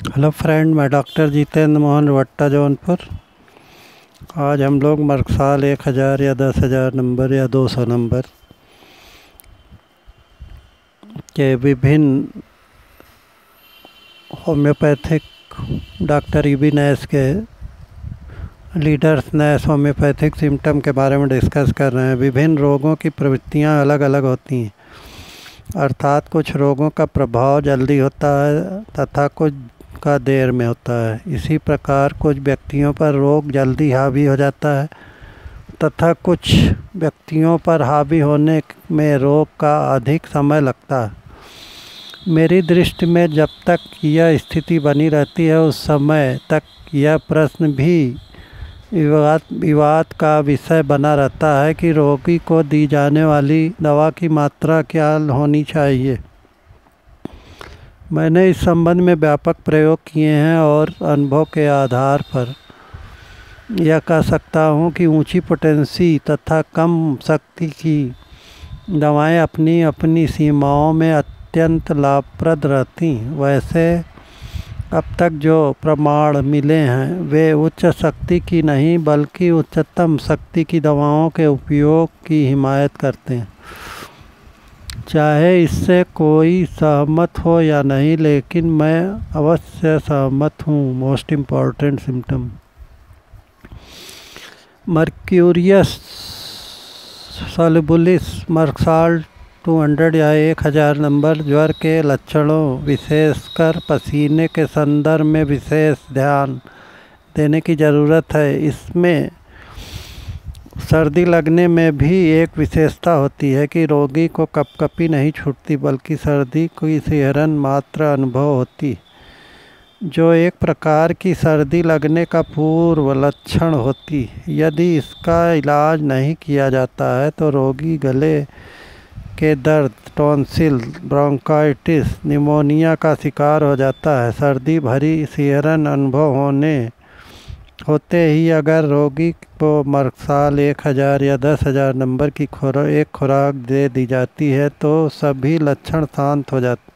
Hello friend, मैं doctor Jitendra Mohan वट्टा, Jaunpur. आज हम लोग मर्कसाल 1000 या 10,000 नंबर या 200 नंबर के विभिन्न होम्योपैथिक डॉक्टर ईबी नैस के लीडर्स नैस होम्योपैथिक सिम्टम के बारे में डिस्कस कर रहे हैं। विभिन्न रोगों की प्रवृत्तियां अलग अलग होती हैं, अर्थात कुछ रोगों का प्रभाव जल्दी होता है तथा कुछ का देर में होता है। इसी प्रकार कुछ व्यक्तियों पर रोग जल्दी हावी हो जाता है तथा कुछ व्यक्तियों पर हावी होने में रोग का अधिक समय लगता है। मेरी दृष्टि में जब तक यह स्थिति बनी रहती है उस समय तक यह प्रश्न भी विवाद का विषय बना रहता है कि रोगी को दी जाने वाली दवा की मात्रा क्या होनी चाहिए। मैंने इस संबंध में व्यापक प्रयोग किए हैं और अनुभव के आधार पर यह कह सकता हूँ कि ऊंची पोटेंसी तथा कम शक्ति की दवाएं अपनी अपनी सीमाओं में अत्यंत लाभप्रद रहती। वैसे अब तक जो प्रमाण मिले हैं वे उच्च शक्ति की नहीं बल्कि उच्चतम शक्ति की दवाओं के उपयोग की हिमायत करते हैं। चाहे इससे कोई सहमत हो या नहीं, लेकिन मैं अवश्य सहमत हूँ। मोस्ट इम्पॉर्टेंट सिम्टम मर्क्यूरियस सोलिबुलिस मर्कसाल 200 या 1000 नंबर ज्वर के लक्षणों, विशेषकर पसीने के संदर्भ में विशेष ध्यान देने की ज़रूरत है। इसमें सर्दी लगने में भी एक विशेषता होती है कि रोगी को कपकपी नहीं छूटती बल्कि सर्दी की सिहरन मात्र अनुभव होती, जो एक प्रकार की सर्दी लगने का पूर्व लक्षण होती। यदि इसका इलाज नहीं किया जाता है तो रोगी गले के दर्द, टॉन्सिल, ब्रोंकाइटिस, निमोनिया का शिकार हो जाता है। सर्दी भरी सिहरन अनुभव होते ही अगर रोगी को मर्कसाल 1000 या 10,000 नंबर की एक खुराक दे दी जाती है तो सभी लक्षण शांत हो जाते।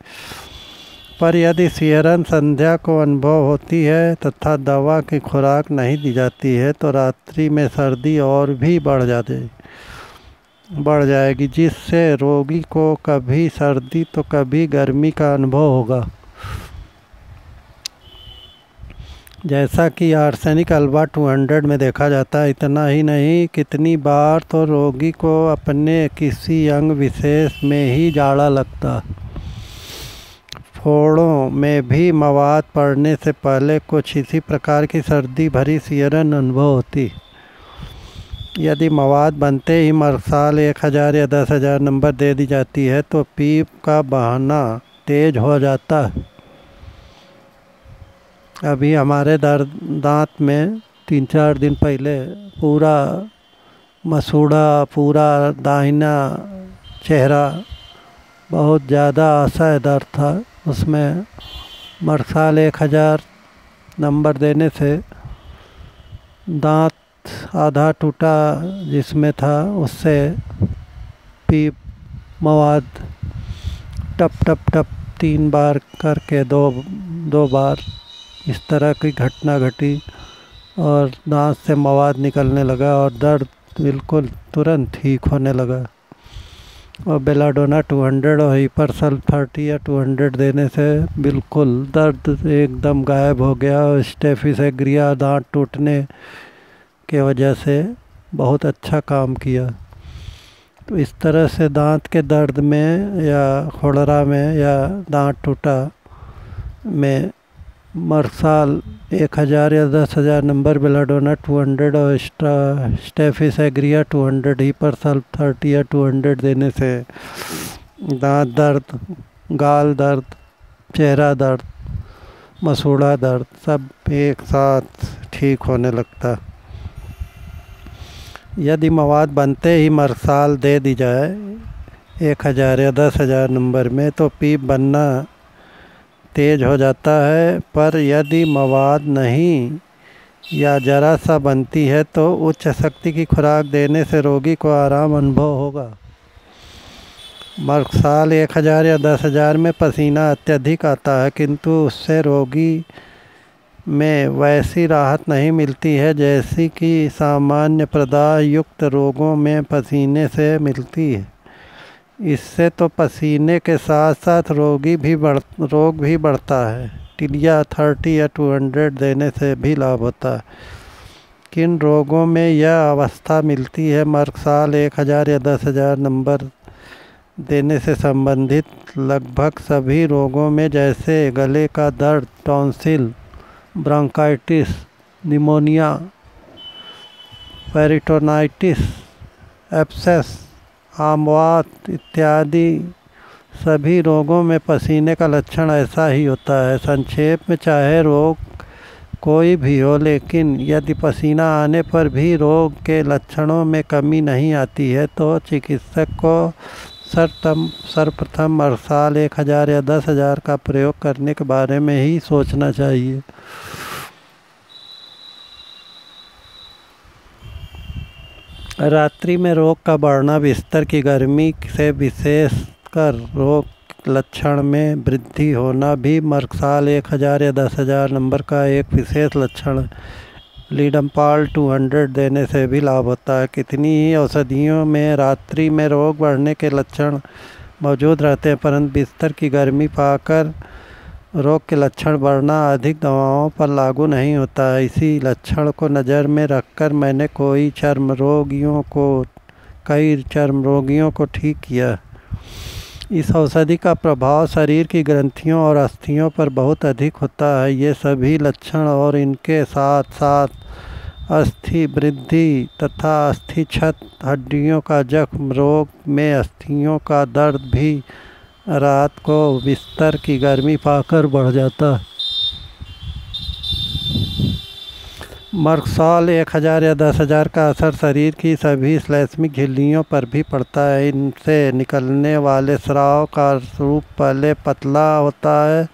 पर यदि सिहरन संध्या को अनुभव होती है तथा दवा की खुराक नहीं दी जाती है तो रात्रि में सर्दी और भी बढ़ जाएगी, जिससे रोगी को कभी सर्दी तो कभी गर्मी का अनुभव होगा। जैसा कि आर्सेनिक अल्बा 200 में देखा जाता है। इतना ही नहीं, कितनी बार तो रोगी को अपने किसी अंग विशेष में ही जाड़ा लगता। फोड़ों में भी मवाद पड़ने से पहले कुछ इसी प्रकार की सर्दी भरी सिहरन अनुभव होती। यदि मवाद बनते ही मर्कसाल 1000 या 10,000 नंबर दे दी जाती है तो पीप का बहाना तेज हो जाता है। अभी हमारे दांत में 3-4 दिन पहले पूरा मसूड़ा, पूरा दाहिना चेहरा बहुत ज़्यादा असह्य दर्द था। उसमें मर्कसाल 1000 नंबर देने से दांत आधा टूटा जिसमें था, उससे पीप मवाद टप टप टप 3 बार करके दो बार इस तरह की घटना घटी और दांत से मवाद निकलने लगा और दर्द बिल्कुल तुरंत ठीक होने लगा। और बेलाडोना 200 और हिपरसल्फाटी या 200 देने से बिल्कुल दर्द एकदम गायब हो गया और स्टेफिसेग्रिया दांत टूटने के वजह से बहुत अच्छा काम किया। तो इस तरह से दांत के दर्द में या खोड़रा में या दांत टूटा में मर्कसाल 1000 या 10,000 नंबर, बेलाडोना 200 और स्टेफिसेग्रिया 200, हिपरसल्फाटी या 200 देने से दांत दर्द, गाल दर्द, चेहरा दर्द, मसूड़ा दर्द सब एक साथ ठीक होने लगता। यदि मवाद बनते ही मर्कसाल दे दी जाए 1000 या 10,000 नंबर में तो पीप बनना तेज हो जाता है। पर यदि मवाद नहीं या जरा सा बनती है तो उच्च शक्ति की खुराक देने से रोगी को आराम अनुभव होगा। मर्कसाल 1000 या 10,000 में पसीना अत्यधिक आता है, किंतु उससे रोगी में वैसी राहत नहीं मिलती है जैसी कि सामान्य प्रदाह युक्त रोगों में पसीने से मिलती है। इससे तो पसीने के साथ साथ रोग भी बढ़ता है। टिलिया 30 या 200 देने से भी लाभ होता है। किन रोगों में यह अवस्था मिलती है? मर्कसाल 1000 या 10,000 नंबर देने से संबंधित लगभग सभी रोगों में, जैसे गले का दर्द, tonsil, bronchitis, pneumonia, peritonitis, abscess, आमवात इत्यादि सभी रोगों में पसीने का लक्षण ऐसा ही होता है। संक्षेप में, चाहे रोग कोई भी हो, लेकिन यदि पसीना आने पर भी रोग के लक्षणों में कमी नहीं आती है तो चिकित्सक को सर्वप्रथम मर्कसाल 1000 या 10,000 का प्रयोग करने के बारे में ही सोचना चाहिए। रात्रि में रोग का बढ़ना, बिस्तर की गर्मी से विशेषकर रोग लक्षण में वृद्धि होना भी मर्कसाल 1000 या 10,000 नंबर का एक विशेष लक्षण है। लीडम्पाल 200 देने से भी लाभ होता है। कितनी ही औषधियों में रात्रि में रोग बढ़ने के लक्षण मौजूद रहते हैं, परंतु बिस्तर की गर्मी पाकर रोग के लक्षण बढ़ना अधिक दवाओं पर लागू नहीं होता है। इसी लक्षण को नज़र में रखकर मैंने कई चर्म रोगियों को ठीक किया। इस औषधि का प्रभाव शरीर की ग्रंथियों और अस्थियों पर बहुत अधिक होता है। ये सभी लक्षण और इनके साथ साथ अस्थि वृद्धि तथा अस्थि क्षत, हड्डियों का जख्म, रोग में अस्थियों का दर्द भी रात को बिस्तर की गर्मी पाकर बढ़ जाता है। मर्कसाल 1000 या 10,000 का असर शरीर की सभी श्लैष्मिक झिल्लियों पर भी पड़ता है। इनसे निकलने वाले स्राव का रूप पहले पतला होता है,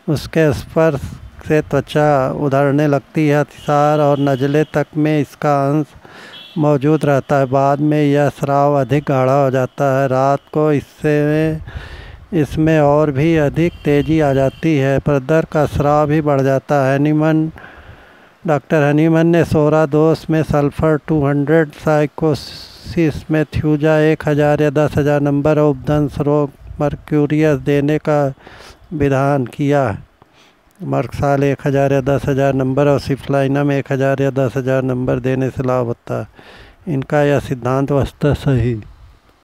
उसके स्पर्श से त्वचा उधड़ने लगती है, अतिसार और नज़ले तक में इसका अंश मौजूद रहता है। बाद में यह स्राव अधिक गाढ़ा हो जाता है। रात को इसमें और भी अधिक तेज़ी आ जाती है, प्रदर का स्राव भी बढ़ जाता है। डॉक्टर हनीमन ने सोरा दोष में सल्फर 200, साइकोसिस में थ्यूजा 1000 या 10,000 नंबर और उपदंश रोग मर्क्यूरियस देने का विधान किया। मर्कसाल 1000 या 10,000 नंबर और सिफलाइना में 1000 या 10,000 नंबर देने से लाभ होता है। इनका यह सिद्धांत वस्तुतः सही।